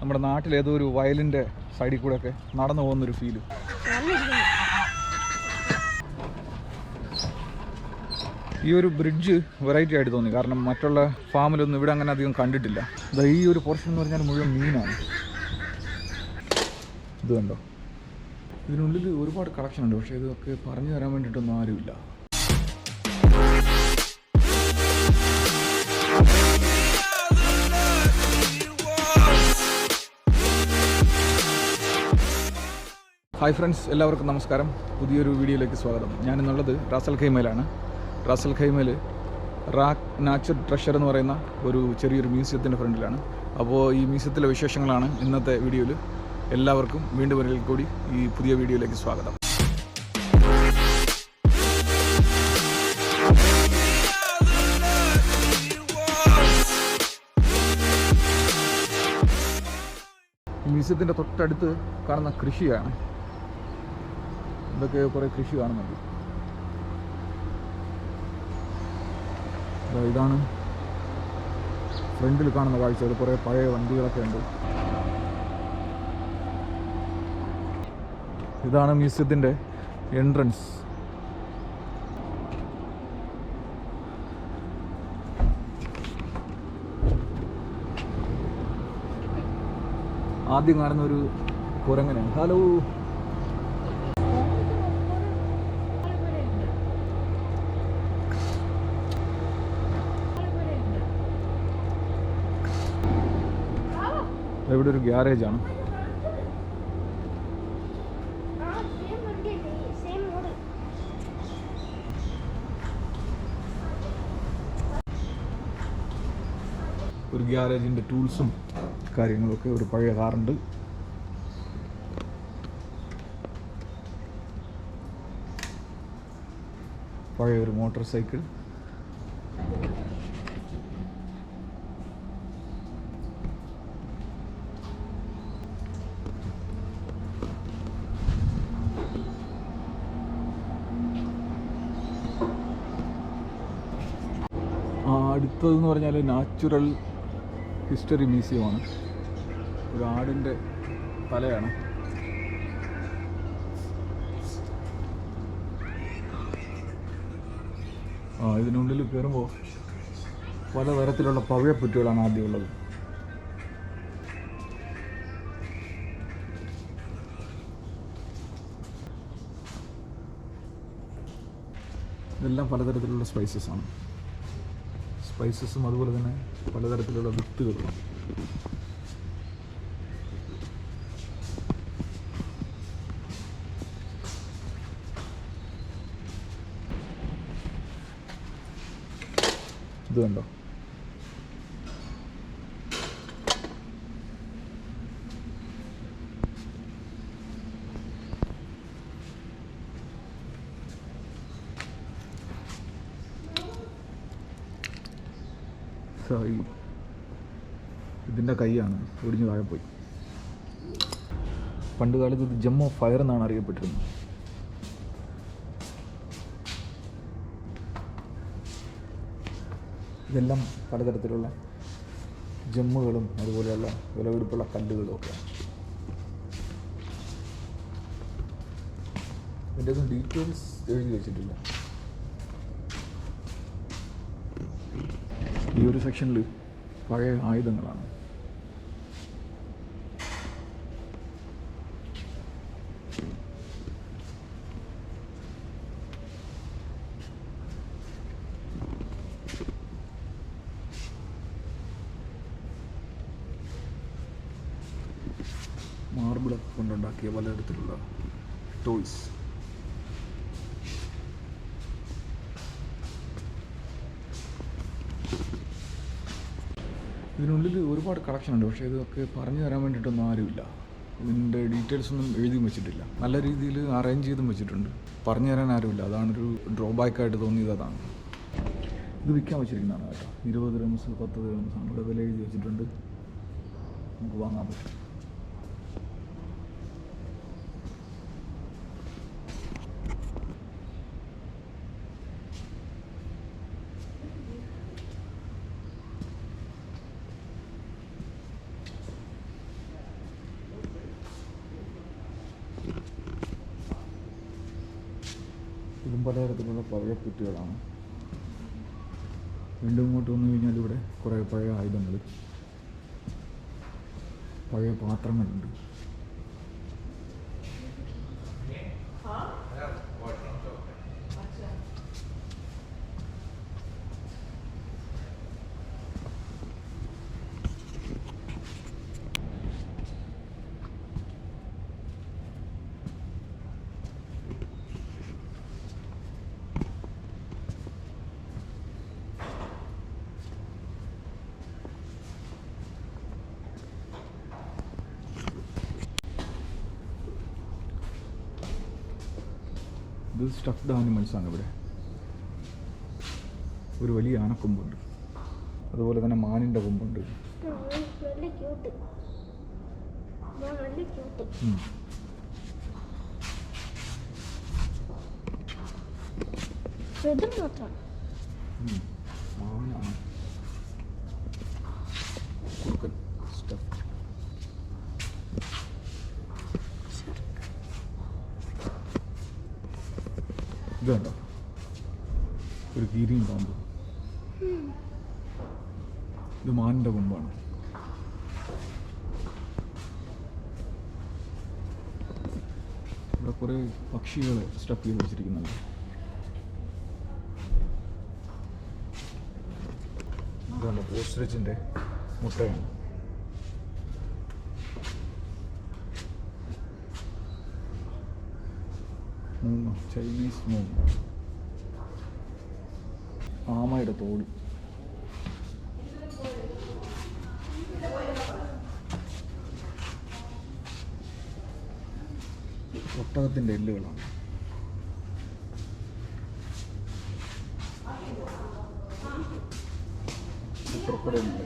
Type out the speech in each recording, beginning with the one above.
നമ്മുടെ നാട്ടിൽ ഏതോ ഒരു വയലിൻ്റെ സൈഡിൽ കൂടെ ഒക്കെ നടന്നു പോകുന്നൊരു ഫീല്. ഈ ഒരു ബ്രിഡ്ജ് വെറൈറ്റി ആയിട്ട് തോന്നി, കാരണം മറ്റുള്ള ഫാമിലൊന്നും ഇവിടെ അങ്ങനെ അധികം കണ്ടിട്ടില്ല. ഈ ഒരു പോർഷൻ എന്ന് പറഞ്ഞാൽ മുഴുവൻ മീനാണ്. ഇത് കണ്ടോ, ഇതിനുള്ളിൽ ഒരുപാട് കളക്ഷൻ ഉണ്ട്, പക്ഷേ ഇതൊക്കെ പറഞ്ഞു തരാൻ വേണ്ടിയിട്ടൊന്നും ആരുമില്ല. ഹായ് ഫ്രണ്ട്സ്, എല്ലാവർക്കും നമസ്കാരം. പുതിയൊരു വീഡിയോയിലേക്ക് സ്വാഗതം. ഞാനിന്നുള്ളത് റാസ് അൽ ഖൈമയിലാണ്. റാസ് അൽ ഖൈമയിൽ റാക് നാച്ചർ ട്രഷർ എന്ന് പറയുന്ന ഒരു ചെറിയൊരു മ്യൂസിയത്തിൻ്റെ ഫ്രണ്ടിലാണ്. അപ്പോൾ ഈ മ്യൂസിയത്തിലെ വിശേഷങ്ങളാണ് ഇന്നത്തെ വീഡിയോയിൽ. എല്ലാവർക്കും വീണ്ടും ഒരിക്കൽ കൂടി ഈ പുതിയ വീഡിയോയിലേക്ക് സ്വാഗതം. ഈ മ്യൂസിയത്തിൻ്റെ തൊട്ടടുത്ത് കാണുന്ന കൃഷിയാണ്. ഇതൊക്കെ കുറേ കൃഷി കാണുന്നുണ്ട്. ഇതാണ് ഫ്രണ്ടിൽ കാണുന്ന കാഴ്ച. അത് കുറേ പഴയ വണ്ടികളൊക്കെ ഉണ്ട്. ഇതാണ് മ്യൂസിയത്തിൻ്റെ എൻട്രൻസ്. ആദ്യം കാണുന്ന ഒരു കുരങ്ങനാണ്. ഹലോ, ഇവിടെ ഒരു ഗ്യാരേജാണ്. ഒരു ഗ്യാരേജിൻ്റെ ടൂൾസും കാര്യങ്ങളൊക്കെ. ഒരു പഴയ കാറുണ്ട്. പഴയ ഒരു മോട്ടോർ സൈക്കിൾ. അടുത്തതെന്ന് പറഞ്ഞാൽ നാച്ചുറൽ ഹിസ്റ്ററി മ്യൂസിയമാണ്. ഒരു ആടിൻ്റെ തലയാണ്. ഇതിനുള്ളിൽ കയറുമ്പോൾ പലതരത്തിലുള്ള പവിഴപ്പുറ്റുകളാണ് ആദ്യമുള്ളത്. ഇതെല്ലാം പലതരത്തിലുള്ള സ്പൈസസാണ്. സ്പൈസസും അതുപോലെ തന്നെ പലതരത്തിലുള്ള വിത്തുകളും. ഇത് കണ്ടോ, ഇതിൻ്റെ കൈയാണ് ഒടിഞ്ഞു താഴെ പോയി. പണ്ട് കാലത്ത് ഇത് ജം ഓഫ് ഫയർ എന്നാണ് അറിയപ്പെട്ടിരുന്നത്. ഇതെല്ലാം പലതരത്തിലുള്ള ജമ്മുകളും അതുപോലെയുള്ള വിലപിടിപ്പുള്ള കല്ലുകളും ഒക്കെയാണ്. ഇതിൻ്റെ ഒന്നും ഡീറ്റെയിൽസ് എഴുതി വെച്ചിട്ടില്ല. ഈ ഒരു സെക്ഷനിൽ പഴയ ആയുധങ്ങളാണ്. മാർബിളൊക്കെ കൊണ്ടുണ്ടാക്കിയ പലതരത്തിലുള്ള ടോയ്സ്. ഇതിനുള്ളിൽ ഒരുപാട് കളക്ഷൻ ഉണ്ട്, പക്ഷേ ഇതൊക്കെ പറഞ്ഞു തരാൻ വേണ്ടിയിട്ടൊന്നും ആരുമില്ല. ഇതിൻ്റെ ഡീറ്റെയിൽസ് ഒന്നും എഴുതിയും വെച്ചിട്ടില്ല. നല്ല രീതിയിൽ അറേഞ്ച് ചെയ്തും വെച്ചിട്ടുണ്ട്. പറഞ്ഞു തരാൻ ആരുമില്ല. അതാണൊരു ഡ്രോബാക്കായിട്ട് തോന്നിയത്. അതാണ്. ഇത് വിൽക്കാൻ വെച്ചിരിക്കുന്നതാണ് കേട്ടോ. 20 dirhams 10 dirhams ആണ് ഇവിടെ വില എഴുതി വെച്ചിട്ടുണ്ട്. നമുക്ക് വാങ്ങാൻ പറ്റും. ഇതും പലതരത്തിലുള്ള പഴയ പെട്ടികളാണ്. വീണ്ടും ഇങ്ങോട്ട് വന്നു കഴിഞ്ഞാൽ ഇവിടെ കുറേ പഴയ ആയുധങ്ങൾ, പഴയ പാത്രങ്ങളുണ്ട്. ഇത് സ്റ്റഫ്ഡ് ആനിമൽസാണ്. ഇവിടെ ഒരു വലിയ ആനക്കൊമ്പുണ്ട്, അതുപോലെ തന്നെ മാനിൻ്റെ കൊമ്പുണ്ട്. മാനാണ് കുറുക്കൻ സ്റ്റഫ്. ഇതുണ്ടോ ഒരു കീരിയും പാമ്പ്. ഇത് മാനിൻ്റെ കൊമ്പാണ്. ഇവിടെ കുറേ പക്ഷികളെ സ്റ്റഫ് ചെയ്ത് വെച്ചിരിക്കുന്നുണ്ട്. ഇതുണ്ട് ഓസ്ട്രിച്ചിൻ്റെ മുട്ടയാണ്. ചൈനീസ് മൂങ്ങ. ആമയുടെ തോട്. ഒട്ടകത്തിൻ്റെ എല്ലുകളാണ്. ക്രൊക്കഡൈലുണ്ട്.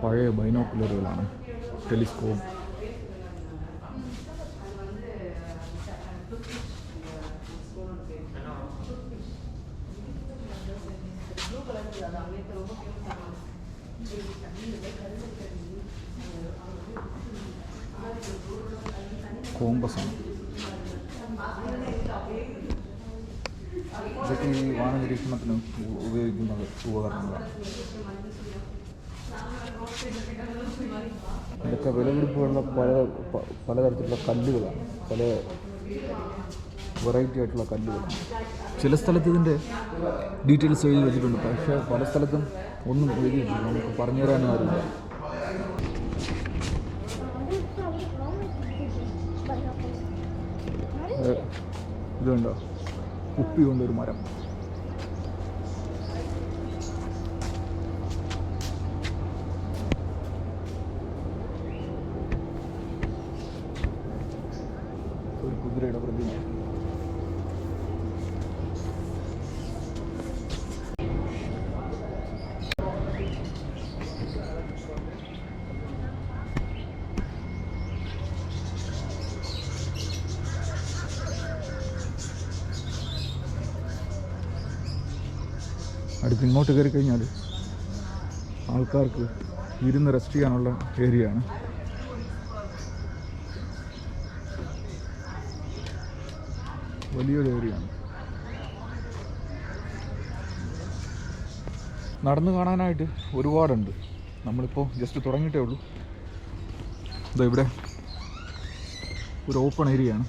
പഴയ ബൈനോക്കുലറുകളാണ്, ടെലിസ്കോപ്പ്. കോമ്പസാണ്. ഇതൊക്കെ ഈ വാനനിരീക്ഷണത്തിന് ഉപയോഗിക്കുന്ന ഉപകരണങ്ങളാണ്. ഇതൊക്കെ വിലപിടിപ്പുള്ള പലതരത്തിലുള്ള കല്ലുകളാണ്, പല വെറൈറ്റി ആയിട്ടുള്ള കല്ലുകളാണ്. ചില സ്ഥലത്ത് ഇതിൻ്റെ ഡീറ്റെയിൽസ് എഴുതി വെച്ചിട്ടുണ്ട്, പക്ഷേ പല സ്ഥലത്തും ഒന്നും എഴുതിയിട്ടില്ല, നമുക്ക് പറഞ്ഞു തരാനും അറിയില്ല. ഇതുണ്ടോ കുപ്പി കൊണ്ടൊരു മരം. ഒരു കുതിരയുടെ പ്രതിമ. അടുത്ത് ഇങ്ങോട്ട് കയറി കഴിഞ്ഞാൽ ആൾക്കാർക്ക് ഇരുന്ന് റെസ്റ്റ് ചെയ്യാനുള്ള ഏരിയയാണ്. വലിയൊരു ഏരിയയാണ്. നടന്നു കാണാനായിട്ട് ഒരുപാടുണ്ട്. നമ്മളിപ്പോൾ ജസ്റ്റ് തുടങ്ങിയിട്ടേ ഉള്ളൂ. ഇതാ ഇവിടെ ഒരു ഓപ്പൺ ഏരിയയാണ്.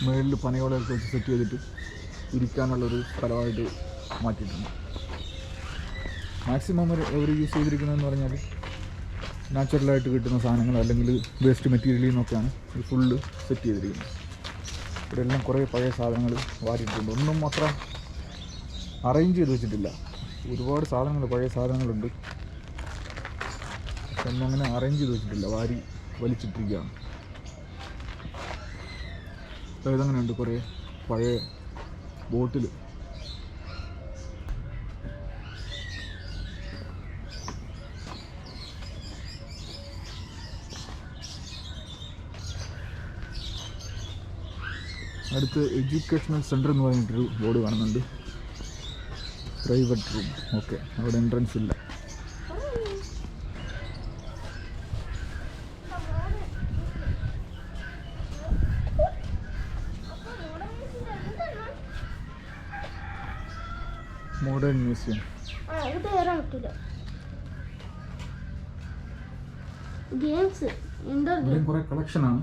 മുകളിൽ പനയോളൊക്കെ വെച്ച് സെറ്റ് ചെയ്തിട്ട് ഇരിക്കാനുള്ളൊരു സ്ഥലമായിട്ട് മാറ്റിയിട്ടുണ്ട്. മാക്സിമം അവർ യൂസ് ചെയ്തിരിക്കുന്നതെന്ന് പറഞ്ഞാൽ നാച്ചുറലായിട്ട് കിട്ടുന്ന സാധനങ്ങൾ അല്ലെങ്കിൽ വേസ്റ്റ് മെറ്റീരിയലിൽ നിന്നൊക്കെയാണ് ഇത് ഫുള്ള് സെറ്റ് ചെയ്തിരിക്കുന്നത്. ഇവിടെ എല്ലാം കുറേ പഴയ സാധനങ്ങൾ വാരിയിട്ടുണ്ട്. ഒന്നും മാത്രം അറേഞ്ച് ചെയ്ത് വെച്ചിട്ടില്ല. ഒരുപാട് സാധനങ്ങൾ, പഴയ സാധനങ്ങളുണ്ട്, പക്ഷെ ഒന്നും അങ്ങനെ അറേഞ്ച് ചെയ്ത് വെച്ചിട്ടില്ല, വാരി വലിച്ചിട്ടിരിക്കുകയാണ്. ഇതങ്ങനെയുണ്ട് കുറേ പഴയ ബോട്ടിൽ അടുത്ത് എഡ്യൂക്കേഷണൽ സെൻറ്റർ എന്ന് പറഞ്ഞിട്ടൊരു ബോർഡ് കാണുന്നുണ്ട്. Private room. ഓക്കെ, അവിടെ എൻട്രൻസ് ഇല്ല. Modern museum. ഇവിടെയും കുറേ കളക്ഷനാണ്.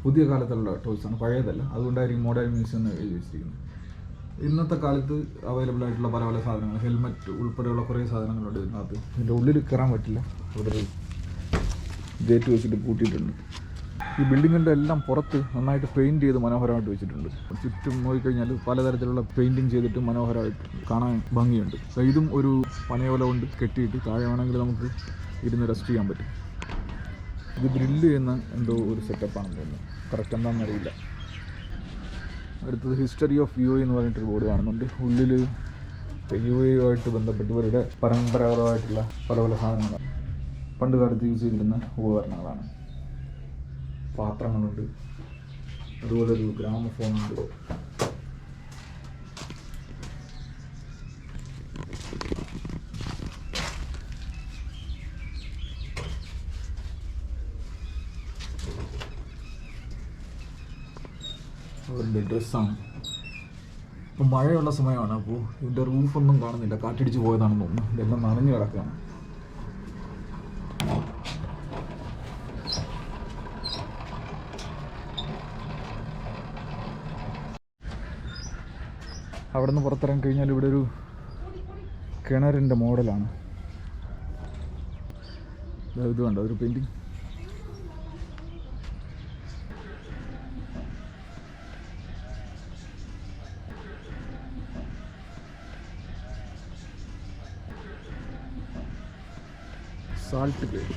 പുതിയ കാലത്തുള്ള ടോയ്സാണ്, പഴയതല്ല. അതുകൊണ്ടായിരിക്കും മോഡേൺ മ്യൂസിയം എന്ന് എഴുതി വെച്ചിരിക്കുന്നത്. ഇന്നത്തെ കാലത്ത് അവൈലബിൾ ആയിട്ടുള്ള പല പല സാധനങ്ങൾ, ഹെൽമെറ്റ് ഉൾപ്പെടെയുള്ള കുറേ സാധനങ്ങളുണ്ട് ഇതിനകത്ത്. ഇതിൻ്റെ ഉള്ളിൽ കയറാൻ പറ്റില്ല, ഇവിടെ ഒരു ഗേറ്റ് വെച്ചിട്ട് പൂട്ടിയിട്ടുണ്ട്. ഈ ബിൽഡിങ്ങിൻ്റെ എല്ലാം പുറത്ത് നന്നായിട്ട് പെയിൻറ്റ് ചെയ്ത് മനോഹരമായിട്ട് വെച്ചിട്ടുണ്ട്. ചുറ്റും നോക്കിക്കഴിഞ്ഞാൽ പലതരത്തിലുള്ള പെയിൻറ്റിങ് ചെയ്തിട്ട് മനോഹരമായിട്ട് കാണാൻ ഭംഗിയുണ്ട്. ഇതും ഒരു പനയോല കൊണ്ട് കെട്ടിയിട്ട് താഴെ വേണമെങ്കിൽ നമുക്ക് ഇരുന്ന് റെസ്റ്റ് ചെയ്യാൻ പറ്റും. ഇത് ഗ്രില്ല് ചെയ്യുന്ന എന്തോ ഒരു സെറ്റപ്പാണെന്ന് തോന്നുന്നു, കറക്റ്റ് എന്താണെന്നറിയില്ല. അടുത്തത് ഹിസ്റ്ററി ഓഫ് യു എന്ന് പറഞ്ഞിട്ടൊരു ബോർഡ് കാണുന്നുണ്ട്. ഉള്ളിൽ യു എയുമായിട്ട് ബന്ധപ്പെട്ട് ഇവരുടെ പരമ്പരാഗതമായിട്ടുള്ള പല പല സാധനങ്ങളാണ്. പണ്ട് കാലത്ത് യൂസ് ചെയ്തിരുന്ന ഉപകരണങ്ങളാണ്. പാത്രങ്ങളുണ്ട്, അതുപോലെ ഒരു ഗ്രാമഫോണുണ്ട്. അവരുടെ ഡ്രസ്സാണ്. ഇപ്പം മഴയുള്ള സമയമാണ്, അപ്പോൾ ഇതിൻ്റെ റൂഫൊന്നും കാണുന്നില്ല, കാറ്റടിച്ച് പോയതാണെന്ന് തോന്നുന്നു. ഇതെല്ലാം നനഞ്ഞു കിടക്കുകയാണ്. അവിടെ നിന്ന് പുറത്തിറങ്ങി കഴിഞ്ഞാൽ ഇവിടെ ഒരു കിണറിൻ്റെ മോഡലാണ്. ഇത് കണ്ടോ, ഒരു പെയിൻറ്റിങ്. Salt cave.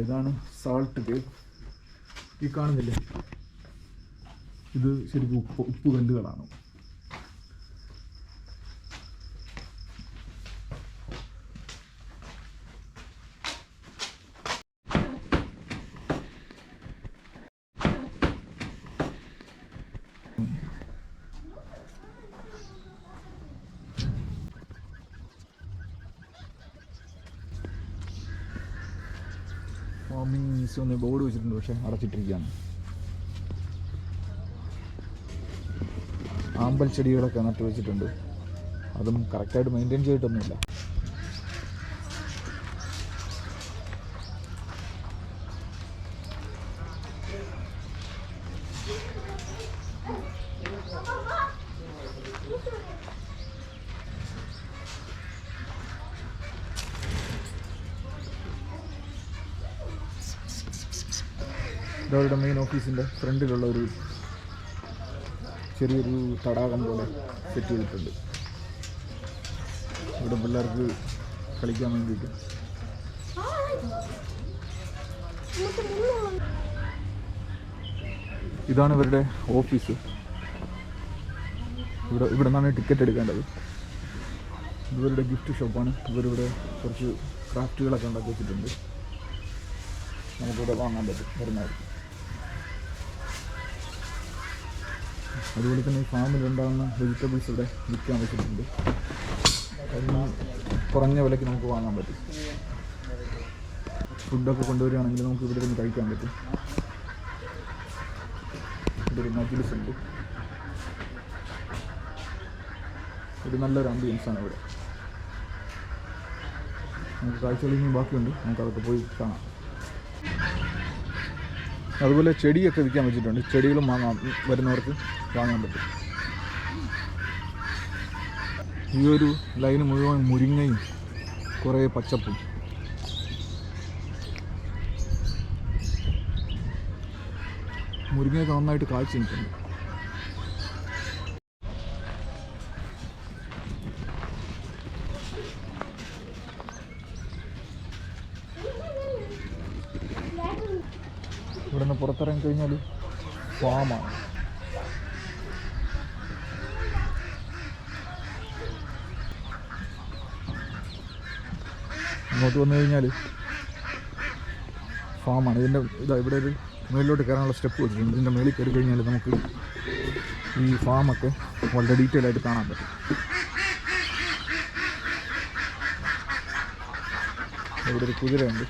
ഇതാണ് സാൾട്ട് കേവ്. ഈ കാണുന്നില്ലേ, ഇത് ശരിക്കും ഉപ്പ് കല്ലുകളാണ്. ഫാമിംഗ് മ്യൂസിയം ഒന്ന് ബോർഡ് വെച്ചിട്ടുണ്ട്, പക്ഷേ അടച്ചിട്ടിരിക്കുകയാണ്. ആമ്പൽ ചെടികളൊക്കെ നട്ട് വെച്ചിട്ടുണ്ട്, അതും കറക്റ്റായിട്ട് മെയിൻറ്റെയിൻ ചെയ്തിട്ടൊന്നുമില്ല. ഇതവരുടെ മെയിൻ ഓഫീസിൻ്റെ ഫ്രണ്ടിലുള്ള ഒരു ചെറിയൊരു തടാകം പോലെ സെറ്റ് ചെയ്തിട്ടുണ്ട്. ഇവിടെ പിള്ളേർക്ക് കളിക്കാൻ വേണ്ടിയിട്ട്. ഇതാണ് ഇവരുടെ ഓഫീസ്. ഇവിടെ നിന്നാണ് ടിക്കറ്റ് എടുക്കേണ്ടത്. ഇവരുടെ ഗിഫ്റ്റ് ഷോപ്പാണ്. ഇവരിവിടെ കുറച്ച് ക്രാഫ്റ്റുകളൊക്കെ ഉണ്ടാക്കി വെച്ചിട്ടുണ്ട്, നമുക്കിവിടെ വാങ്ങാൻ പറ്റും വരുന്നവർക്ക്. അതുപോലെ തന്നെ ഈ ഫാമിലുണ്ടാകുന്ന വെജിറ്റബിൾസ് ഇവിടെ വിൽക്കാൻ വെച്ചിട്ടുണ്ട്. അതിന് കുറഞ്ഞ വിലയ്ക്ക് നമുക്ക് വാങ്ങാൻ പറ്റും. ഫുഡൊക്കെ കൊണ്ടുവരികയാണെങ്കിൽ നമുക്ക് ഇവിടെ നിന്ന് കഴിക്കാൻ പറ്റും. ഇവിടെ ഒരു മജ്ലിസ് ഉണ്ട്. ഒരു നല്ലൊരു ആംബിയൻസാണ് ഇവിടെ. നമുക്ക് കാഴ്ചകളിൽ ബാക്കിയുണ്ട്, നമുക്കതൊക്കെ പോയി കാണാം. അതുപോലെ ചെടിയൊക്കെ വിൽക്കാൻ വെച്ചിട്ടുണ്ട്. ചെടികളും വരുന്നവർക്ക് വാങ്ങാൻ പറ്റും. ഈ ഒരു ലൈന് മുഴുവൻ മുരിങ്ങയും കുറേ പച്ചപ്പും. മുരിങ്ങയൊക്കെ നന്നായിട്ട് കാഴ്ച നിൽക്കുന്നു. ഇവിടെ നിന്ന് പുറത്തിറങ്ങി കഴിഞ്ഞാൽ ഫാമാണ്. ഇങ്ങോട്ട് വന്നു കഴിഞ്ഞാൽ ഫാമാണ്. ഇവിടെ ഒരു മുകളിലോട്ട് കയറാനുള്ള സ്റ്റെപ്പ് വെച്ചിട്ടുണ്ട്. ഇതിൻ്റെ മുകളിൽ കയറി കഴിഞ്ഞാൽ നമുക്ക് ഈ ഫാമൊക്കെ വളരെ ഡീറ്റെയിൽ ആയിട്ട് കാണാൻ പറ്റും. ഇവിടെ ഒരു കുതിരയുണ്ട്,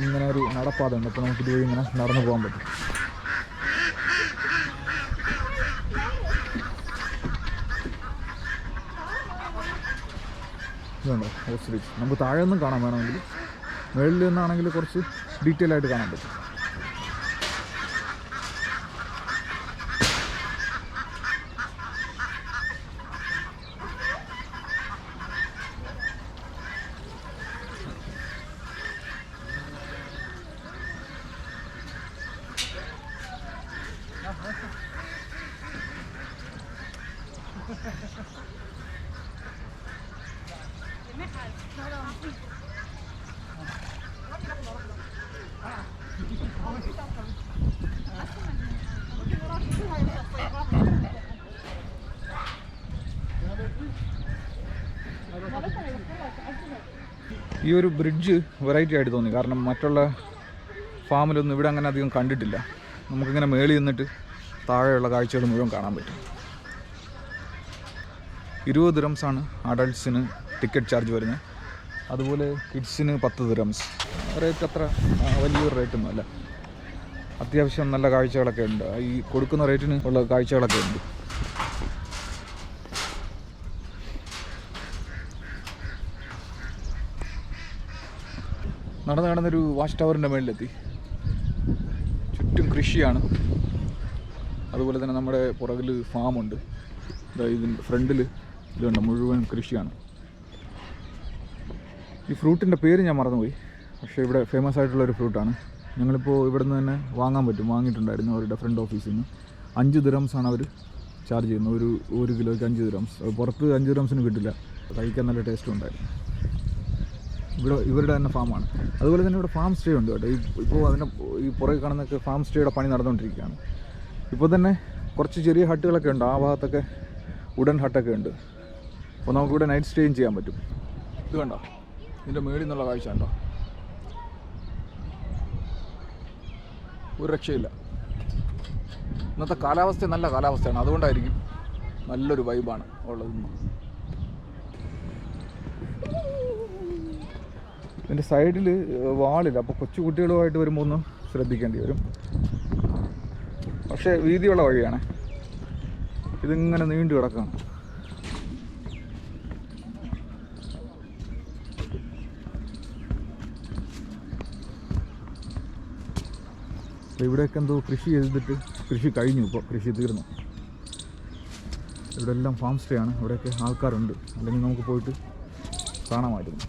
ഇങ്ങനെ ഒരു നടപ്പാത ഉണ്ട്. അപ്പോൾ നമുക്ക് ഇതുവഴി ഇങ്ങനെ നടന്നു പോകാൻ പറ്റും. ഇതുണ്ടോ ഓസ്ട്രിച്ച്. നമുക്ക് താഴെ ഒന്നും കാണാൻ വേണമെങ്കിൽ, മുകളിൽ നിന്നാണെങ്കിൽ കുറച്ച് ഡീറ്റെയിൽ ആയിട്ട് കാണാൻ പറ്റും. ഈ ഒരു ബ്രിഡ്ജ് വെറൈറ്റി ആയിട്ട് തോന്നി. കാരണം മറ്റുള്ള ഫാമിലൊന്നും ഇവിടെ അങ്ങനെ അധികം കണ്ടിട്ടില്ല. നമുക്കിങ്ങനെ മേളിൽ നിന്നിട്ട് താഴെയുള്ള കാഴ്ചകൾ മുഴുവൻ കാണാൻ പറ്റും. 20 ദിറംസാണ് അഡൾട്ട്സിന് ടിക്കറ്റ് ചാർജ് വരുന്നത്. അതുപോലെ കിഡ്സിന് 10 ദിറംസ്. റേറ്റ് അത്ര വലിയൊരു റേറ്റൊന്നും അല്ല. അത്യാവശ്യം നല്ല കാഴ്ചകളൊക്കെ ഉണ്ട്. ഈ കൊടുക്കുന്ന റേറ്റിന് ഉള്ള കാഴ്ചകളൊക്കെ ഉണ്ട്. നടന്നൊരു വാച്ച് ടവറിൻ്റെ മുകളിലെത്തി. ചുറ്റും കൃഷിയാണ്. അതുപോലെ തന്നെ നമ്മുടെ പുറകിൽ ഫാമുണ്ട്. ഇതിൻ്റെ ഫ്രണ്ടിൽ ഇതുണ്ട്, മുഴുവൻ കൃഷിയാണ്. ഈ ഫ്രൂട്ടിൻ്റെ പേര് ഞാൻ മറന്നുപോയി, പക്ഷേ ഇവിടെ ഫേമസ് ആയിട്ടുള്ളൊരു ഫ്രൂട്ടാണ്. ഞങ്ങളിപ്പോൾ ഇവിടെ നിന്ന് തന്നെ വാങ്ങാൻ പറ്റും. വാങ്ങിയിട്ടുണ്ടായിരുന്നു അവരുടെ ഫ്രണ്ട് ഓഫീസിൽ നിന്ന്. 5 ദിറംസാണ് അവർ ചാർജ് ചെയ്യുന്നത്. ഒരു കിലോയ്ക്ക് 5 ദിറംസ്. പുറത്ത് 5 ദിറംസിന് കിട്ടില്ല. കഴിക്കാൻ നല്ല ടേസ്റ്റും ഉണ്ടായിരുന്നു. ഇവരുടെ തന്നെ ഫാമാണ്. അതുപോലെ തന്നെ ഇവിടെ ഫാം സ്റ്റേ ഉണ്ട് കേട്ടോ. ഇപ്പോൾ ഈ പുറകെ കാണുന്നൊക്കെ ഫാം സ്റ്റേയുടെ പണി നടന്നുകൊണ്ടിരിക്കുകയാണ്. ഇപ്പോൾ തന്നെ കുറച്ച് ചെറിയ ഹട്ടുകളൊക്കെ ഉണ്ട്. ആ ഭാഗത്തൊക്കെ വുഡൻ ഹട്ടൊക്കെ ഉണ്ട്. അപ്പോൾ നമുക്കിവിടെ നൈറ്റ് സ്റ്റേയും ചെയ്യാൻ പറ്റും. ഇത് കണ്ടോ, ഇതിൻ്റെ മേളിൽ നിന്നുള്ള കാഴ്ച ഉണ്ടോ? ഒരു രക്ഷയില്ല. ഇന്നത്തെ കാലാവസ്ഥ നല്ല കാലാവസ്ഥയാണ്. അതുകൊണ്ടായിരിക്കും നല്ലൊരു വൈബാണ് ഉള്ളത്. ഇതിൻ്റെ സൈഡിൽ വാളില്ല. അപ്പോൾ കൊച്ചു കുട്ടികളുമായിട്ട് വരുമ്പോൾ ഒന്ന് ശ്രദ്ധിക്കേണ്ടി വരും. പക്ഷേ വീതിയുള്ള വഴിയാണ്. ഇതിങ്ങനെ നീണ്ടു കിടക്കുകയാണ്. ഇവിടെയൊക്കെ എന്തോ കൃഷി ചെയ്തിട്ട് കൃഷി കഴിഞ്ഞു. ഇപ്പോൾ കൃഷി തീർന്നു. ഇവിടെ എല്ലാം ഫാം സ്റ്റേ ആണ്. ഇവിടെയൊക്കെ ആൾക്കാരുണ്ട്. അല്ലെങ്കിൽ നമുക്ക് പോയിട്ട് കാണാമായിരുന്നു.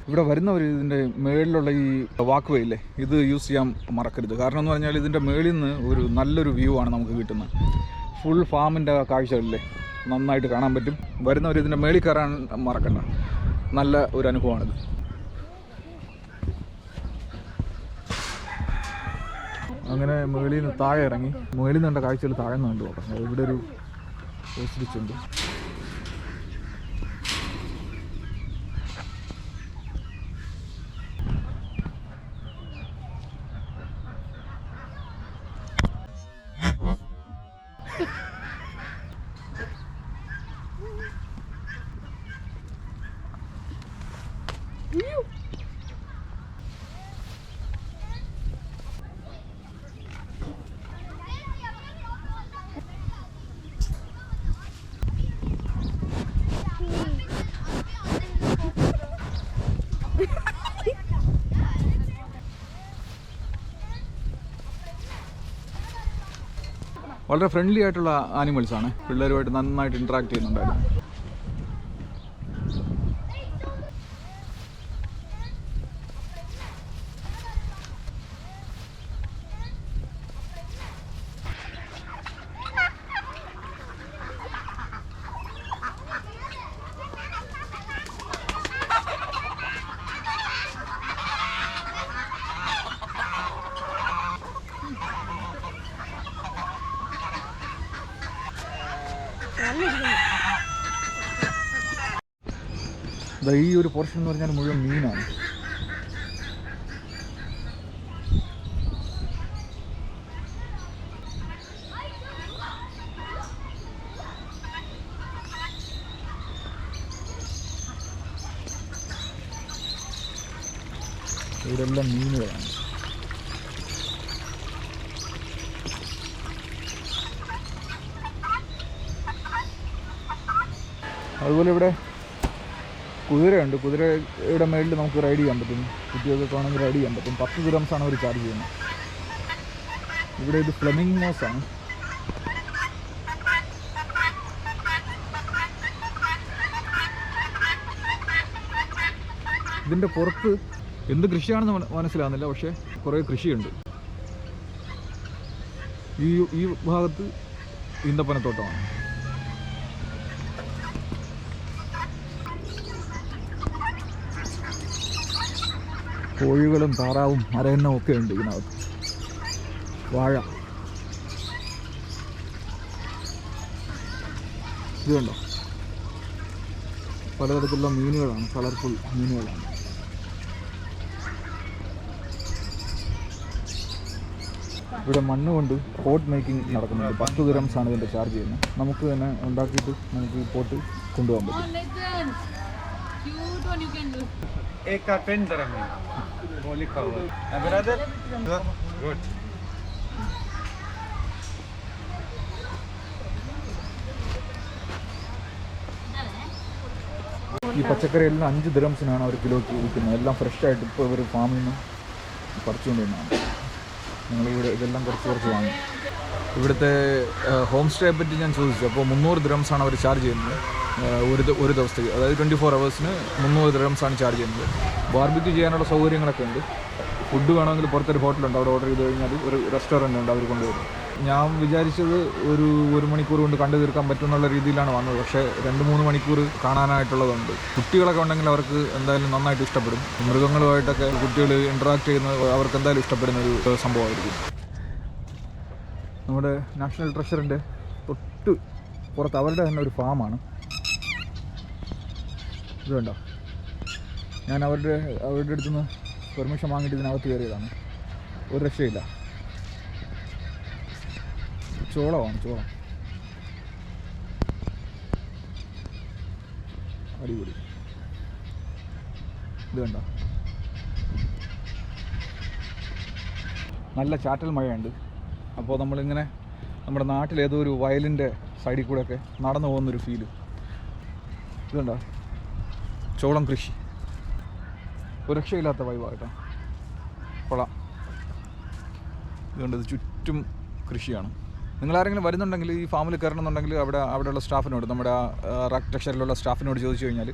ഇവിടെ വരുന്നവർ ഇതിൻ്റെ മേളിലുള്ള ഈ വാക്ക് വേ ഇല്ലേ, ഇത് യൂസ് ചെയ്യാൻ മറക്കരുത്. കാരണം എന്ന് പറഞ്ഞാൽ ഇതിൻ്റെ മേളിൽ നിന്ന് ഒരു നല്ലൊരു വ്യൂ ആണ് നമുക്ക് കിട്ടുന്നത്. ഫുൾ ഫാമിൻ്റെ കാഴ്ചകളില്ലേ നന്നായിട്ട് കാണാൻ പറ്റും. വരുന്നവർ ഇതിൻ്റെ മേളിൽ കയറാൻ മറക്കണ്ട. നല്ല ഒരു അനുഭവമാണിത്. അങ്ങനെ മേളിൽ നിന്ന് താഴെ ഇറങ്ങി. മേളിൽ നിന്നുണ്ട കാഴ്ചകൾ താഴെ നിന്ന് കണ്ടു നോക്കാം. ഇവിടെ ഒരു ഓസ്ട്രിച്ചുണ്ട്. വളരെ ഫ്രണ്ട്ലി ആയിട്ടുള്ള ആനിമൽസാണ്. പിള്ളേരുമായിട്ട് നന്നായിട്ട് ഇൻട്രാക്ട് ചെയ്യുന്നുണ്ടായിരുന്നു. ഈ ഒരു പോർഷൻ എന്ന് പറഞ്ഞാൽ മുഴുവൻ മീനാണ്. ഇവിടെല്ലാം മീനുകളാണ്. അതുപോലെ ഇവിടെ കുതിരയുണ്ട്. കുതിരയുടെ മേളിൽ നമുക്ക് റൈഡ് ചെയ്യാൻ പറ്റും. കുട്ടികൾക്ക് വേണമെങ്കിൽ റൈഡ് ചെയ്യാൻ പറ്റും. 10 ദിറംസാണ് അവർ ചാർജ് ചെയ്യുന്നത്. ഇവിടെ ഇത് ഫ്ലെമിംഗോസാണ്. ഇതിൻ്റെ പുറത്ത് എന്ത് കൃഷിയാണെന്ന് മനസ്സിലാകുന്നില്ല, പക്ഷേ കുറേ കൃഷിയുണ്ട്. ഈ ഭാഗത്ത് ഈന്തപ്പനത്തോട്ടമാണ്. കോഴികളും താറാവും അരയണ്ണവും ഒക്കെ ഉണ്ട് ഇതിനകത്ത്. വാഴ ഇതുണ്ടോ, പലതരത്തിലുള്ള മീനുകളാണ്, കളർഫുൾ മീനുകളാണ്. ഇവിടെ മണ്ണ് കൊണ്ട് പോട്ട് മേക്കിംഗ് നടക്കുന്നുണ്ട്. 10 ദിറംസാണ് ഇതിൻ്റെ ചാർജ് ചെയ്യുന്നത്. നമുക്ക് തന്നെ ഉണ്ടാക്കിയിട്ട് നമുക്ക് ഈ പോട്ട് കൊണ്ടുപോകാൻ പറ്റും. ഈ പച്ചക്കറി എല്ലാം 5 ദിറംസിനാണ് അവർ കിലോയ്ക്ക് വിൽക്കുന്നത്. എല്ലാം ഫ്രഷായിട്ട് ഇപ്പോൾ ഇവർ ഫാമിൽ നിന്ന് പറിച്ചുകൊണ്ട് വരുന്നതാണ്. ഞങ്ങളിവിടെ ഇതെല്ലാം കുറച്ച് വാങ്ങി. ഇവിടുത്തെ ഹോം സ്റ്റേയെ പറ്റി ഞാൻ ചോദിച്ചു. അപ്പോൾ 300 ദിറംസാണ് അവർ ചാർജ് ചെയ്യുന്നത് ഒരു ദിവസത്തേക്ക്. അതായത് 24 ഹവേഴ്സിന് 300 ദിറംസാണ് ചാർജ് ചെയ്യുന്നത്. ബാർബിക്യൂ ചെയ്യാനുള്ള സൗകര്യങ്ങളൊക്കെ ഉണ്ട്. ഫുഡ് വേണമെങ്കിൽ പുറത്തൊരു ഹോട്ടലുണ്ട്, അവിടെ ഓർഡർ ചെയ്ത് കഴിഞ്ഞാൽ ഒരു റെസ്റ്റോറൻ്റ് ഉണ്ട്, അവർ കൊണ്ടുവരും. ഞാൻ വിചാരിച്ചത് ഒരു മണിക്കൂർ കൊണ്ട് കണ്ടു തീർക്കാൻ പറ്റുമെന്നുള്ള രീതിയിലാണ് വന്നത്. പക്ഷേ 2-3 മണിക്കൂർ കാണാനായിട്ടുള്ളതുണ്ട്. കുട്ടികളൊക്കെ ഉണ്ടെങ്കിൽ അവർക്ക് എന്തായാലും നന്നായിട്ട് ഇഷ്ടപ്പെടും. മൃഗങ്ങളുമായിട്ടൊക്കെ കുട്ടികൾ ഇൻട്രാക്ട് ചെയ്യുന്നത് അവർക്ക് എന്തായാലും ഇഷ്ടപ്പെടുന്ന ഒരു സംഭവമായിരിക്കും. നമ്മുടെ നാഷണൽ ട്രഷറിൻ്റെ തൊട്ട് പുറത്ത് അവരുടെ തന്നെ ഒരു ഫാമാണ്. ഇത് കണ്ടോ, ഞാൻ അവരുടെ അടുത്ത് നിന്ന് പെർമിഷൻ വാങ്ങിയിട്ട് ഇതിനകത്ത് കയറിയതാണ്. ഒരു രക്ഷയില്ല. ചോളമാണ്, ചോളം. അടിപൊളി. ഇത് കണ്ടോ, നല്ല ചാറ്റൽ മഴയുണ്ട്. അപ്പോൾ നമ്മളിങ്ങനെ നമ്മുടെ നാട്ടിലേതോ ഒരു വയലിൻ്റെ സൈഡിൽ കൂടെയൊക്കെ നടന്നു പോകുന്നൊരു ഫീല്. ഇത് കണ്ടോ, ചോളം കൃഷി. ഒരു രക്ഷയില്ലാത്ത വൈവായിട്ടോ, കൊള്ളാം. ഇതുകൊണ്ട് ഇത് ചുറ്റും കൃഷിയാണ്. നിങ്ങളാരെങ്കിലും വരുന്നുണ്ടെങ്കിൽ ഈ ഫാമിൽ കയറണമെന്നുണ്ടെങ്കിൽ അവിടെയുള്ള സ്റ്റാഫിനോട്, നമ്മുടെ റാക്ക് ട്രഷറിലുള്ള സ്റ്റാഫിനോട് ചോദിച്ചു കഴിഞ്ഞാൽ